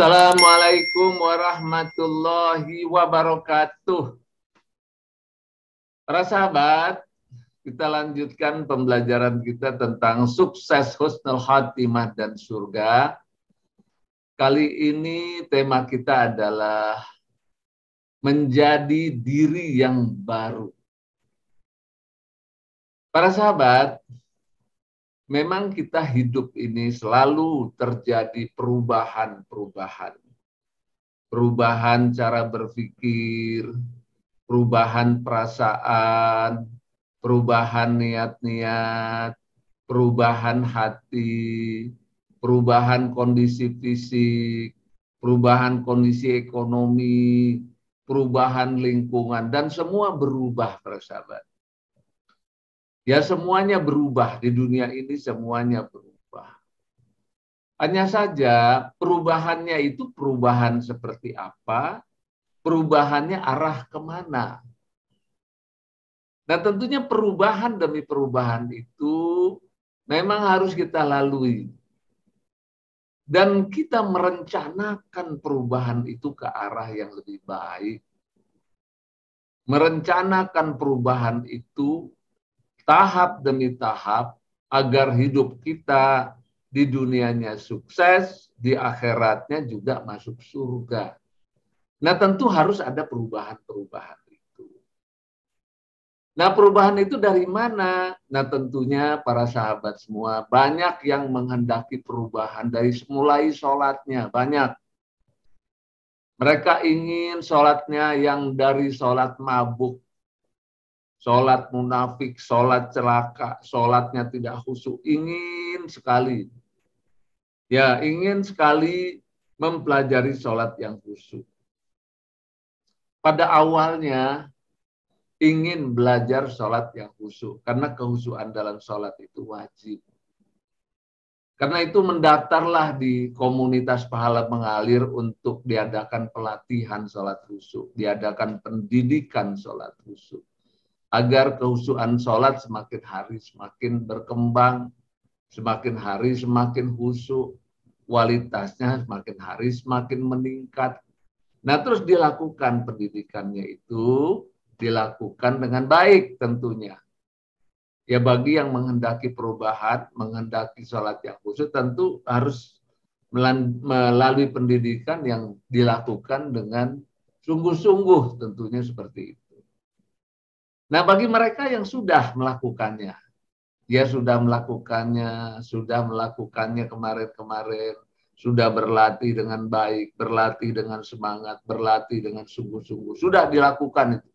Assalamualaikum warahmatullahi wabarakatuh. Para sahabat, kita lanjutkan pembelajaran kita tentang sukses, husnul khatimah, dan surga. Kali ini tema kita adalah menjadi diri yang baru. Para sahabat, memang kita hidup ini selalu terjadi perubahan-perubahan. Perubahan cara berpikir, perubahan perasaan, perubahan niat-niat, perubahan hati, perubahan kondisi fisik, perubahan kondisi ekonomi, perubahan lingkungan, dan semua berubah, para sahabat. Ya, semuanya berubah di dunia ini, semuanya berubah. Hanya saja perubahannya itu perubahan seperti apa, perubahannya arah kemana. Nah, tentunya perubahan demi perubahan itu memang harus kita lalui. Dan kita merencanakan perubahan itu ke arah yang lebih baik. Merencanakan perubahan itu tahap demi tahap agar hidup kita di dunianya sukses, di akhiratnya juga masuk surga. Nah, tentu harus ada perubahan-perubahan itu. Nah, perubahan itu dari mana? Nah, tentunya para sahabat semua, banyak yang menghendaki perubahan dari mulai sholatnya, banyak. Mereka ingin sholatnya yang dari sholat mabuk, sholat munafik, sholat celaka, sholatnya tidak khusyuk. Ingin sekali. Ya, ingin sekali mempelajari sholat yang khusyuk. Pada awalnya ingin belajar sholat yang khusyuk. Karena kehusyukan dalam sholat itu wajib. Karena itu mendaftarlah di komunitas pahala mengalir untuk diadakan pelatihan sholat khusyuk. Diadakan pendidikan sholat khusyuk. Agar kehusuan sholat semakin hari semakin berkembang, semakin hari semakin khusyuk, kualitasnya semakin hari semakin meningkat. Nah, terus dilakukan pendidikannya itu, dilakukan dengan baik tentunya. Ya, bagi yang menghendaki perubahan, menghendaki sholat yang khusyuk, tentu harus melalui pendidikan yang dilakukan dengan sungguh-sungguh tentunya seperti itu. Nah, bagi mereka yang sudah melakukannya, dia sudah melakukannya kemarin-kemarin, sudah berlatih dengan baik, berlatih dengan semangat, berlatih dengan sungguh-sungguh, sudah dilakukan itu.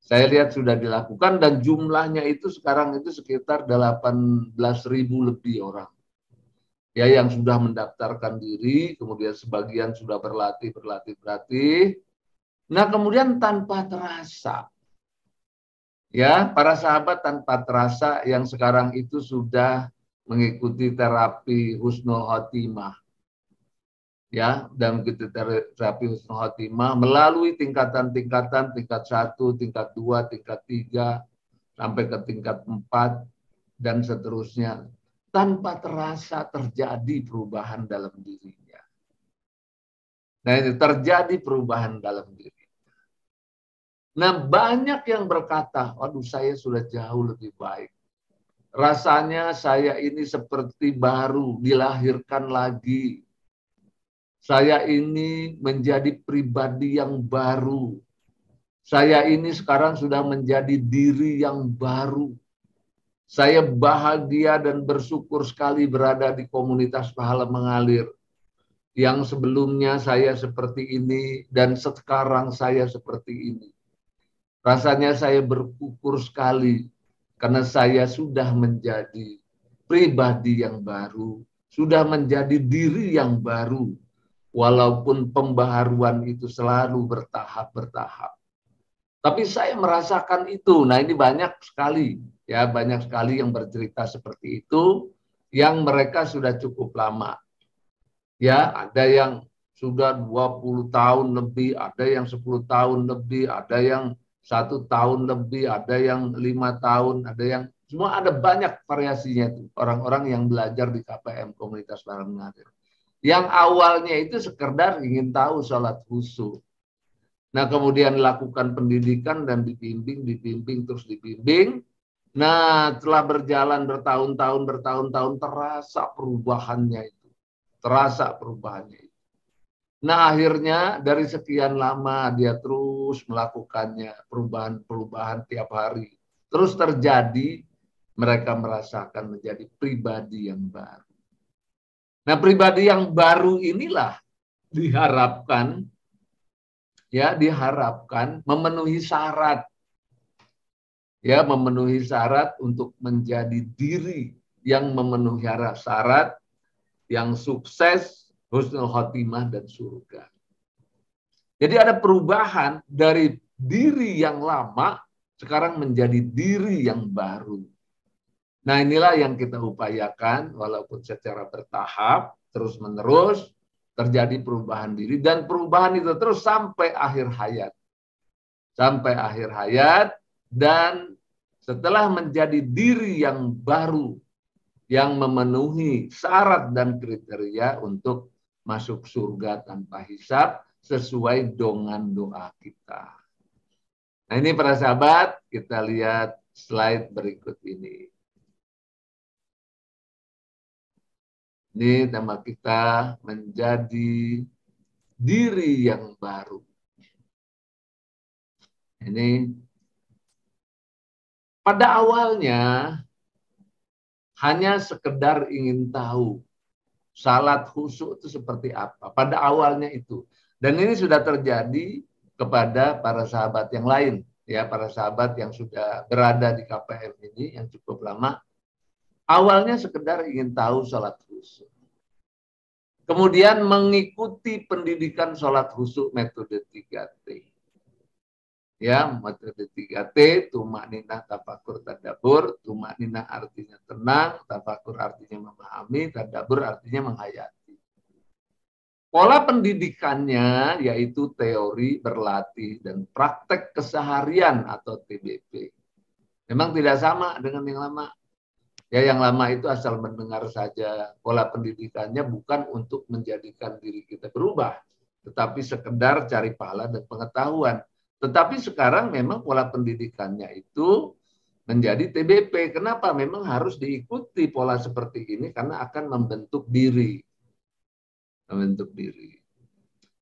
Saya lihat sudah dilakukan dan jumlahnya itu sekarang itu sekitar 18.000 lebih orang. Ya, yang sudah mendaftarkan diri, kemudian sebagian sudah berlatih. Nah, kemudian tanpa terasa, ya, para sahabat, tanpa terasa yang sekarang itu sudah mengikuti terapi husnul khotimah. Ya, dan mengikuti terapi husnul khotimah melalui tingkatan-tingkatan, tingkat 1, tingkat 2, tingkat 3, sampai ke tingkat 4, dan seterusnya. Tanpa terasa terjadi perubahan dalam dirinya. Nah, itu terjadi perubahan dalam diri. Nah, banyak yang berkata, waduh, saya sudah jauh lebih baik. Rasanya saya ini seperti baru dilahirkan lagi. Saya ini menjadi pribadi yang baru. Saya ini sekarang sudah menjadi diri yang baru. Saya bahagia dan bersyukur sekali berada di komunitas pahala mengalir. Yang sebelumnya saya seperti ini dan sekarang saya seperti ini. Rasanya saya bersyukur sekali karena saya sudah menjadi pribadi yang baru, sudah menjadi diri yang baru, walaupun pembaharuan itu selalu bertahap-bertahap. Tapi saya merasakan itu. Nah, ini banyak sekali, ya, banyak sekali yang bercerita seperti itu, yang mereka sudah cukup lama. Ya, ada yang sudah 20 tahun lebih, ada yang 10 tahun lebih, ada yang 1 tahun lebih, ada yang 5 tahun, ada yang semua, ada banyak variasinya itu. Orang-orang yang belajar di KPM, komunitas pahala mengalir. Yang awalnya itu sekedar ingin tahu sholat khusyuk. Nah, kemudian lakukan pendidikan dan dibimbing, terus dibimbing. Nah, telah berjalan bertahun-tahun terasa perubahannya itu. Terasa perubahannya itu. Nah, akhirnya dari sekian lama dia terus melakukannya, perubahan-perubahan tiap hari. Terus terjadi, mereka merasakan menjadi pribadi yang baru. Nah, pribadi yang baru inilah diharapkan memenuhi syarat, memenuhi syarat untuk menjadi diri yang memenuhi syarat, yang sukses, husnul khotimah dan surga. Jadi ada perubahan dari diri yang lama sekarang menjadi diri yang baru. Nah, inilah yang kita upayakan walaupun secara bertahap, terus-menerus terjadi perubahan diri dan perubahan itu terus sampai akhir hayat. Sampai akhir hayat dan setelah menjadi diri yang baru yang memenuhi syarat dan kriteria untuk masuk surga tanpa hisab sesuai dengan doa kita. Nah, ini para sahabat, kita lihat slide berikut ini. Ini tema kita menjadi diri yang baru. Ini pada awalnya hanya sekedar ingin tahu salat khusyuk itu seperti apa. Pada awalnya itu. Dan ini sudah terjadi kepada para sahabat yang lain. Ya, para sahabat yang sudah berada di KPM ini yang cukup lama. Awalnya sekedar ingin tahu salat khusyuk. Kemudian mengikuti pendidikan sholat khusyuk metode 3T. Ya, metode 3T, tumak ninah, tafakur, tadabbur. Tumak ninah artinya tenang, tafakur artinya memahami, tadabbur artinya menghayati. Pola pendidikannya yaitu teori, berlatih, dan praktek keseharian atau TBP. Memang tidak sama dengan yang lama. Ya, yang lama itu asal mendengar saja. Pola pendidikannya bukan untuk menjadikan diri kita berubah, tetapi sekedar cari pahala dan pengetahuan. Tetapi sekarang memang pola pendidikannya itu menjadi TBP. Kenapa? Memang harus diikuti pola seperti ini karena akan membentuk diri. Membentuk diri.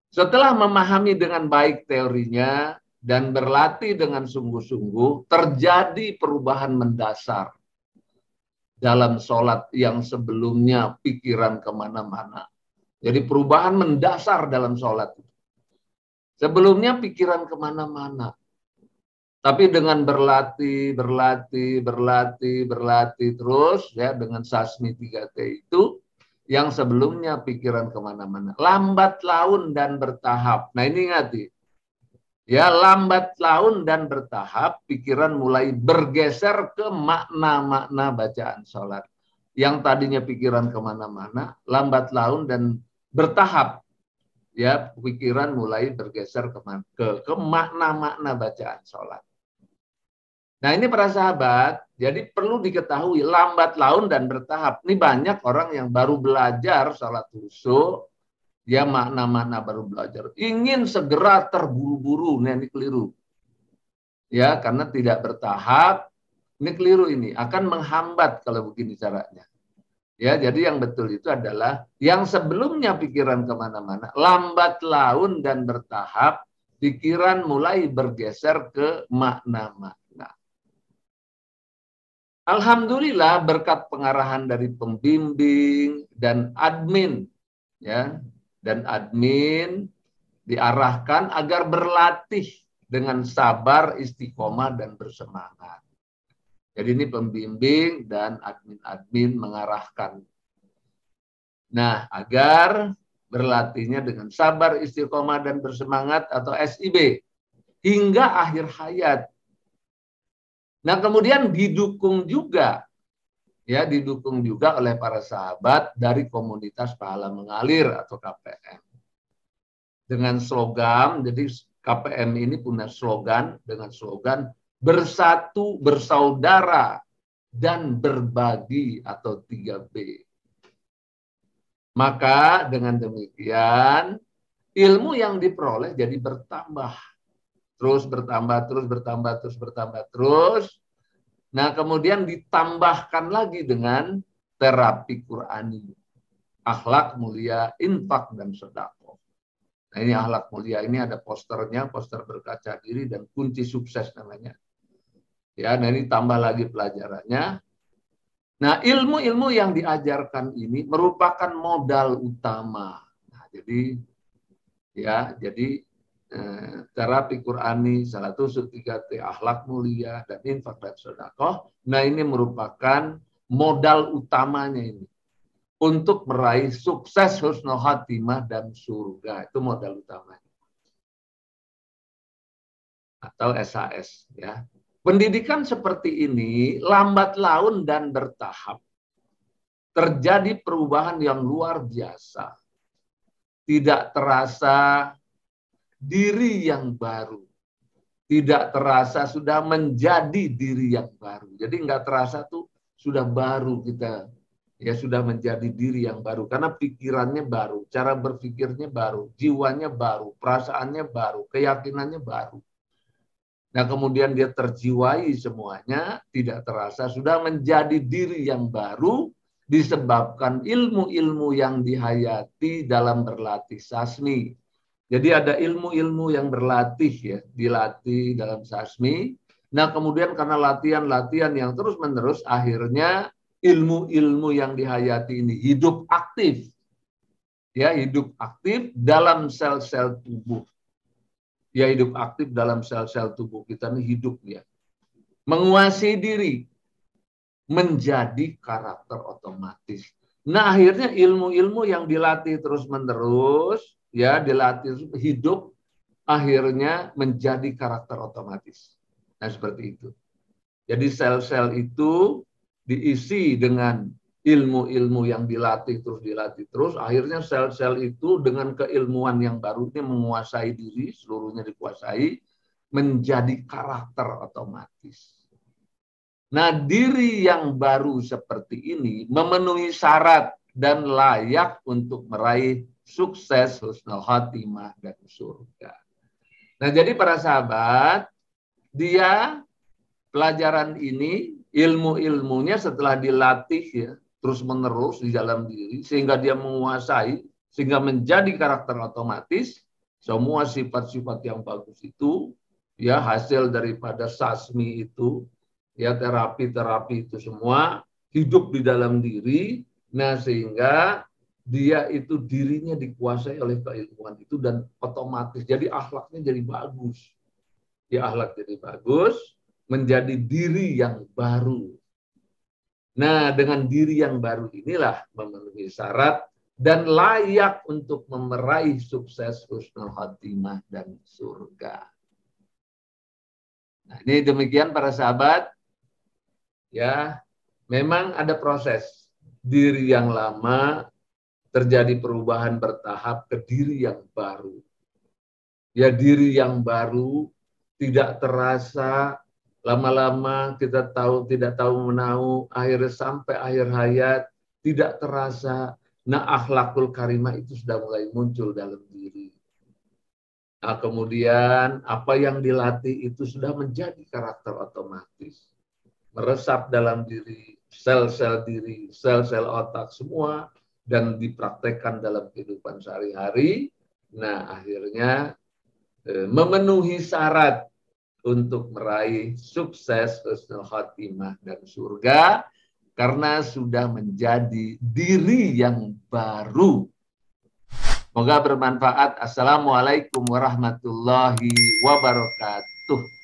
Setelah memahami dengan baik teorinya dan berlatih dengan sungguh-sungguh, terjadi perubahan mendasar dalam sholat yang sebelumnya pikiran kemana-mana. Jadi perubahan mendasar dalam sholat. Sebelumnya pikiran kemana-mana. Tapi dengan berlatih terus ya dengan sasmi 3T itu yang sebelumnya pikiran kemana-mana. Lambat laun dan bertahap. Nah, ini ingat ya, lambat laun dan bertahap, pikiran mulai bergeser ke makna-makna bacaan sholat. Yang tadinya pikiran kemana-mana, lambat laun dan bertahap, ya, pikiran mulai bergeser ke makna-makna bacaan sholat. Nah, ini para sahabat, jadi perlu diketahui lambat laun dan bertahap. Ini banyak orang yang baru belajar sholat khusyuk, dia makna-makna baru belajar. Ingin segera terburu-buru, nah ini keliru. Ya, karena tidak bertahap, ini keliru ini. Akan menghambat kalau begini caranya. Ya, jadi yang betul itu adalah yang sebelumnya pikiran kemana-mana, lambat laun dan bertahap, pikiran mulai bergeser ke makna-makna. Alhamdulillah berkat pengarahan dari pembimbing dan admin, ya, dan admin diarahkan agar berlatih dengan sabar, istiqomah, dan bersemangat. Jadi ini pembimbing dan admin-admin mengarahkan. Nah, agar berlatihnya dengan sabar, istiqomah, dan bersemangat atau SIB hingga akhir hayat. Nah, kemudian didukung juga oleh para sahabat dari komunitas Pahala Mengalir atau KPM. Dengan slogan, jadi KPM ini punya slogan dengan slogan bersatu, bersaudara, dan berbagi atau 3B. Maka dengan demikian ilmu yang diperoleh jadi bertambah. Terus bertambah, terus bertambah, terus bertambah, terus. Nah, kemudian ditambahkan lagi dengan terapi Qur'ani. Akhlak mulia, infak, dan sedekah. Nah, ini akhlak mulia. Ini ada posternya, poster berkaca diri dan kunci sukses namanya. Ya, nah ini tambah lagi pelajarannya. Nah, ilmu-ilmu yang diajarkan ini merupakan modal utama. Nah, jadi terapi Qur'ani, salatu 3T, akhlak mulia, dan infak dan sedekah. Nah, ini merupakan modal utamanya ini untuk meraih sukses husnul khatimah dan surga. Itu modal utamanya. Atau SAS ya. Pendidikan seperti ini lambat laun dan bertahap. Terjadi perubahan yang luar biasa. Tidak terasa diri yang baru. Tidak terasa sudah menjadi diri yang baru. Jadi nggak terasa tuh sudah baru kita. Ya sudah menjadi diri yang baru. Karena pikirannya baru. Cara berpikirnya baru. Jiwanya baru. Perasaannya baru. Keyakinannya baru. Nah kemudian dia terjiwai semuanya. Tidak terasa sudah menjadi diri yang baru. Disebabkan ilmu-ilmu yang dihayati dalam berlatih sasmi. Jadi ada ilmu-ilmu yang berlatih ya, dilatih dalam sasmi. Nah kemudian karena latihan-latihan yang terus-menerus, akhirnya ilmu-ilmu yang dihayati ini hidup aktif. Ya, hidup aktif dalam sel-sel tubuh. Ya, hidup aktif dalam sel-sel tubuh kita ini hidup ya. Menguasai diri, menjadi karakter otomatis. Nah akhirnya ilmu-ilmu yang dilatih terus-menerus, ya dilatih hidup, akhirnya menjadi karakter otomatis. Nah seperti itu. Jadi sel-sel itu diisi dengan ilmu-ilmu yang dilatih terus, akhirnya sel-sel itu dengan keilmuan yang baru ini menguasai diri, seluruhnya dikuasai, menjadi karakter otomatis. Nah, diri yang baru seperti ini memenuhi syarat dan layak untuk meraih sukses husnul khatimah dan surga. Nah, jadi para sahabat, dia pelajaran ini, ilmu-ilmunya setelah dilatih ya, terus-menerus di dalam diri, sehingga dia menguasai, sehingga menjadi karakter otomatis, semua sifat-sifat yang bagus itu, ya hasil daripada sasmi itu, ya terapi-terapi itu semua hidup di dalam diri. Nah sehingga dia itu dirinya dikuasai oleh keilmuan itu dan otomatis jadi akhlaknya jadi bagus. Ya akhlak jadi bagus, menjadi diri yang baru. Nah dengan diri yang baru inilah memenuhi syarat dan layak untuk meraih sukses husnul khatimah dan surga. Nah ini demikian para sahabat. Ya, memang ada proses diri yang lama terjadi perubahan bertahap ke diri yang baru. Ya, diri yang baru tidak terasa lama-lama kita tidak tahu menahu, akhirnya sampai akhir hayat tidak terasa. Nah, akhlakul karimah itu sudah mulai muncul dalam diri. Nah, kemudian apa yang dilatih itu sudah menjadi karakter otomatis. Meresap dalam diri, sel-sel diri, sel-sel otak semua, dan dipraktekkan dalam kehidupan sehari-hari. Nah, akhirnya memenuhi syarat untuk meraih sukses, husnul khatimah, dan surga, karena sudah menjadi diri yang baru. Semoga bermanfaat. Assalamualaikum warahmatullahi wabarakatuh.